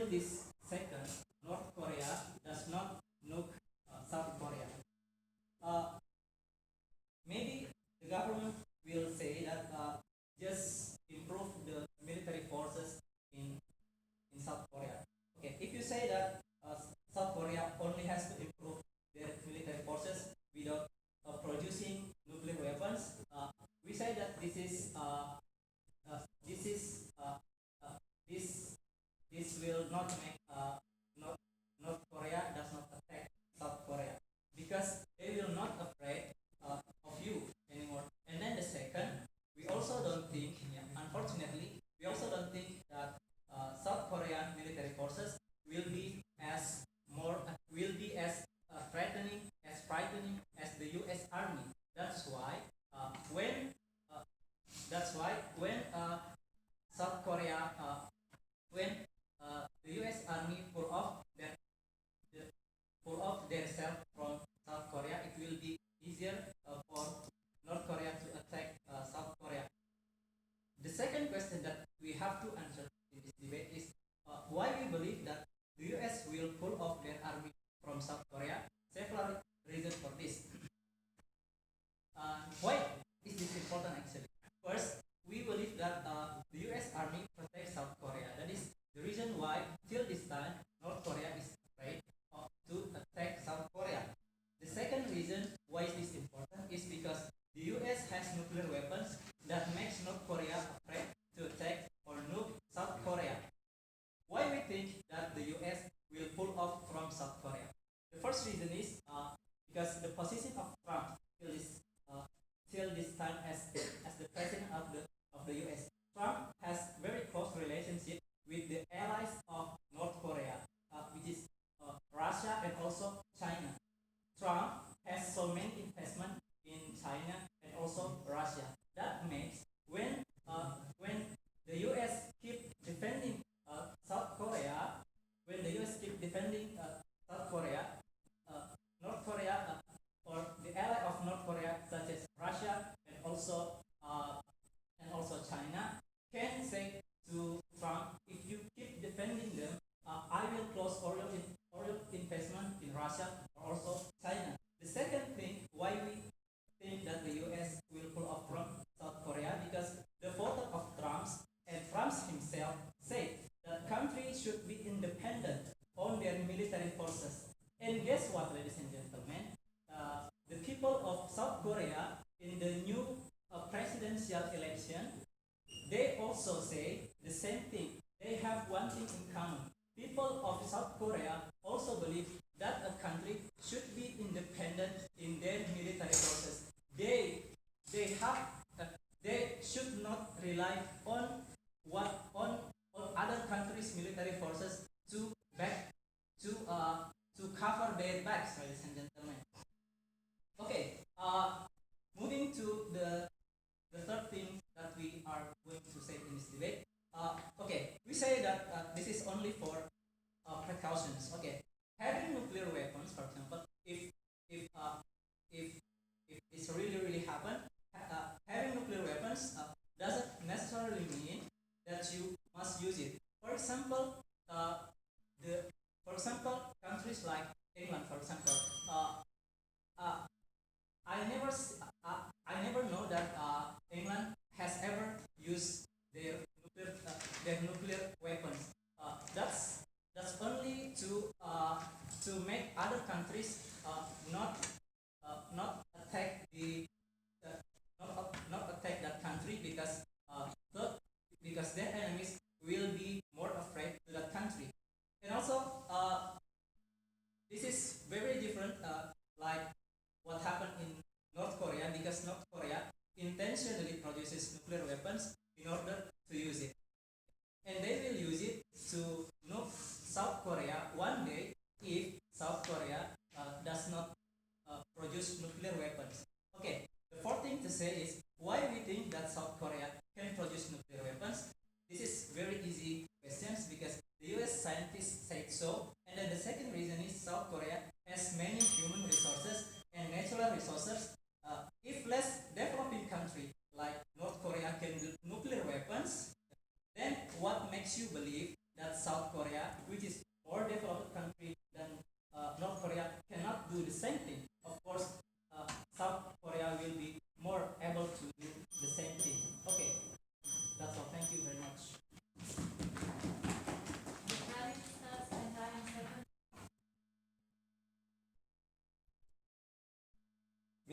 till this second, North Korea does not nuke South Korea. Maybe the government will say that just improve the military forces in South Korea. Okay, if you say that South Korea only has to improve their military forces without producing nuclear weapons, we say that this will not make North Korea does not attack South Korea because they will not afraid of you anymore. And then the second, we also don't think, unfortunately, we also don't think that South Korean military forces will be as frightening as the U.S. Army. That's why when South Korea when the U.S. Army pull off themselves from South Korea, it will be easier for North Korea to attack South Korea. The second question that we have to answer in this debate is why we believe that the U.S. will pull off their army from South Korea. Several reasons for this. Why is this important actually? First, we believe that the U.S. Army protects South Korea. That is the reason why, till this time, North Korea is afraid to attack South Korea. The second reason why is this important is because the U.S. has nuclear weapons that makes North Korea afraid to attack or nuke South Korea. Why we think that the U.S. will pull off from South Korea? The first reason is because the position of Trump till this time as the president of the U.S. Trump has very close relationship with the allies of North Korea, which is Russia and also China. Trump has so many investment in China and also Russia. That makes when the U.S. keep defending South Korea, South Korea, North Korea or the ally of North Korea, such as Russia and also China, can say to Trump, if you keep defending them, I will close all your investment in Russia or also China. The second thing why we think that the U.S. will pull off from South Korea, because the photo of Trump and Trump himself said that countries should be independent on their military forces. And guess what, ladies and gentlemen? The people of South Korea in the new presidential election, they also say the same thing. They have one thing in common. People of South Korea also believe that a country should be independent in their military forces. They should not rely on other countries' military forces to cover their backs, ladies and gentlemen. Okay, moving to the third thing that we are going to say in this debate. Okay, we say that this is only for precautions. Okay, having nuclear weapons, for example, if this really happen, having nuclear weapons doesn't necessarily mean that you must use it. For example, countries like England, for example, I never know that England has ever used their nuclear weapons. That's only to make other countries not attack that country because their enemies will be more afraid to that country. And also this is very different like what happened in North Korea, because North Korea intentionally produces nuclear weapons in order to use it. And they will use it to nuke South Korea one day if South Korea does not produce nuclear weapons. Okay, the fourth thing to say is why we think that South Korea can produce nuclear weapons. This is very easy questions because the US scientists said so. And then the second reason is South Korea has many human resources and natural resources. If less developing country like North Korea can do nuclear weapons, then what makes you believe that South Korea, which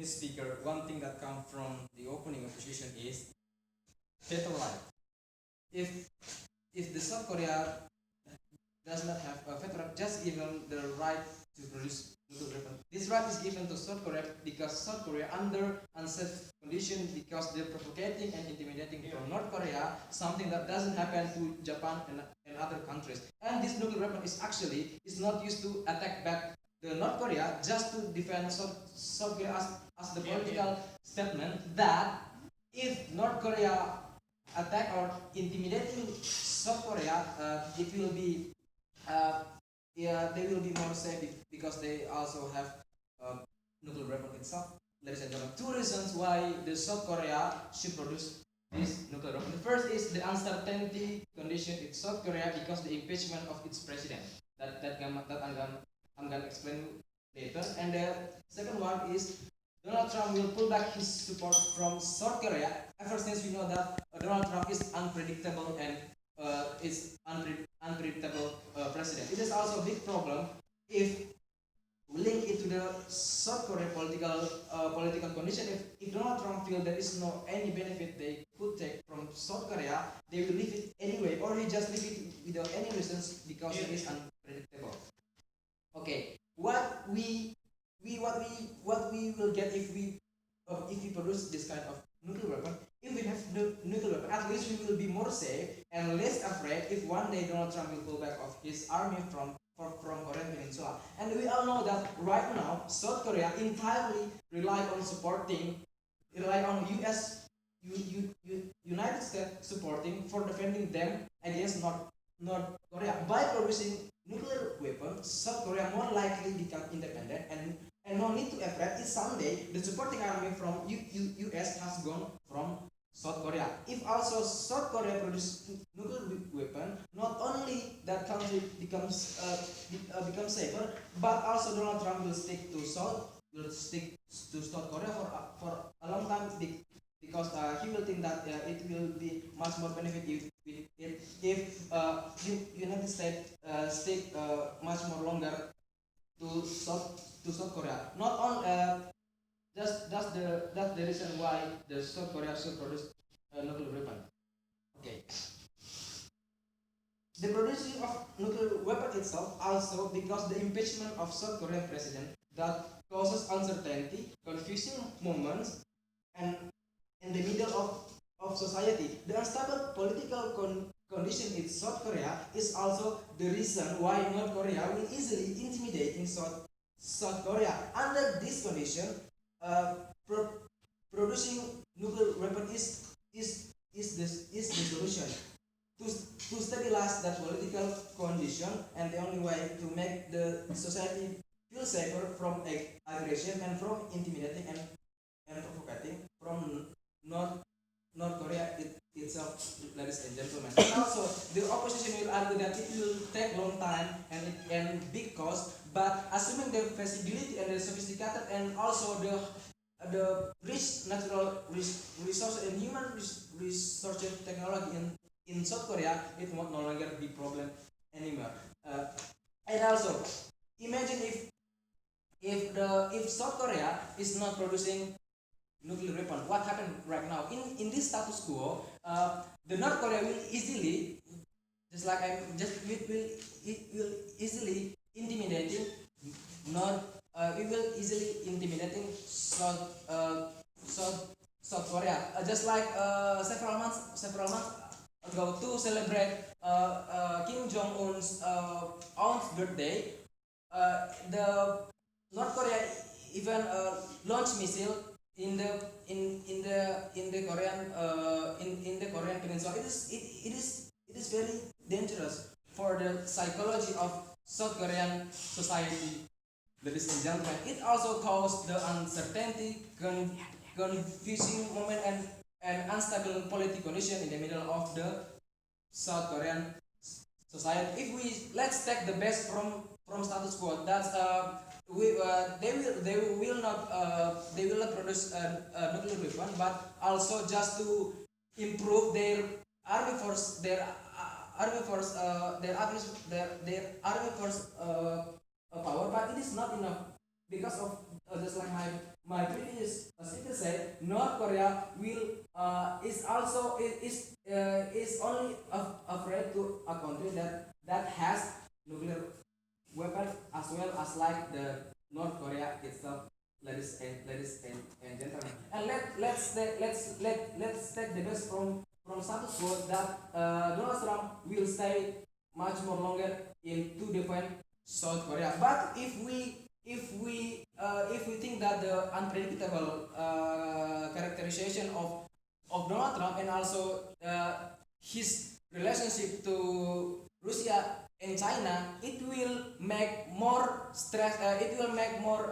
his speaker, one thing that comes from the opening opposition is veto right. If the South Korea does not have a veto right, just given the right to produce nuclear weapon. This right is given to South Korea because South Korea under unsafe condition because they're provocating and intimidating from North Korea, something that doesn't happen to Japan and other countries. And this nuclear weapon is not used to attack back the North Korea, just to defend South Korea as the political statement that if North Korea attack or intimidating South Korea, it will be they will be more safe because they also have nuclear weapon itself. Ladies and gentlemen, two reasons why the South Korea should produce this nuclear weapon. The first is the uncertainty condition in South Korea because the impeachment of its president. I'm gonna explain later. And the second one is Donald Trump will pull back his support from South Korea. Ever since we know that Donald Trump is unpredictable and is unpredictable president. It is also a big problem if we link it to the South Korea political condition. If Donald Trump feels there is no any benefit they could take from South Korea, they will leave it anyway, or he just leave it without any reasons because it is unpredictable. Okay, what we will get if we produce this kind of nuclear weapon. If we have nuclear weapon, at least we will be more safe and less afraid if one day Donald Trump will pull back of his army from Korean Peninsula. And we all know that right now South Korea entirely rely on US United States supporting for defending them against North Korea. By producing nuclear weapons, South Korea more likely become independent and no need to afraid if someday the supporting army from US has gone from South Korea. If also South Korea produce nuclear weapon, not only that country becomes safer, but also Donald Trump will stick to South Korea for a long time because he will think that it will be much more benefit if United States stick much more longer to South Korea. Not on that's the reason why the South Korea should produce a nuclear weapon. Okay. The producing of nuclear weapon itself also because the impeachment of South Korean president that causes uncertainty, confusing moments, and in the middle of society. The unstable political condition in South Korea is also the reason why North Korea will easily intimidating South Korea. Under this condition, producing nuclear weapon is the solution to stabilize that political condition, and the only way to make the society feel safer from aggression and from intimidating and provocating from North Korea itself, ladies and gentlemen. And also, the opposition will argue that it will take long time and big cost, but assuming the feasibility and the sophisticated and also the rich natural resources and human resources technology in South Korea, it will no longer be problem anymore. And also, imagine if South Korea is not producing nuclear weapon, what happened right now in this status quo? The North Korea will easily, just like it will easily intimidating we will easily intimidating South Korea. Just like several months ago to celebrate Kim Jong Un's own birthday, the North Korea even launched missile in the Korean Peninsula. It is very dangerous for the psychology of South Korean society, ladies and gentlemen. It also caused the uncertainty, confusing moment and unstable political condition in the middle of the South Korean society. Let's take the best from status quo. That's they will not produce a nuclear weapon, but also just to improve their army force, power. But it is not enough because of just like my previous speaker said, North Korea will is also is only afraid to a country that has nuclear weapon as well as like the North Korea itself. Ladies and gentlemen, and let's take the best from status quo that Donald Trump will stay much more longer in to defend South Korea. But if we think that the unpredictable characterization of Donald Trump and also his relationship to Russia and China, it will make more stress. It will make more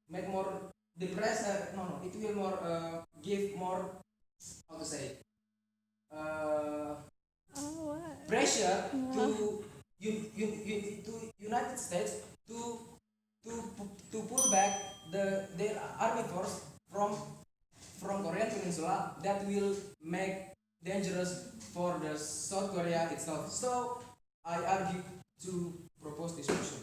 make more depressed. No, it will more give more, how to say, uh, pressure to to United States to pull back their army force from Korean Peninsula, that will make dangerous for the South Korea itself. So I argue to propose this motion.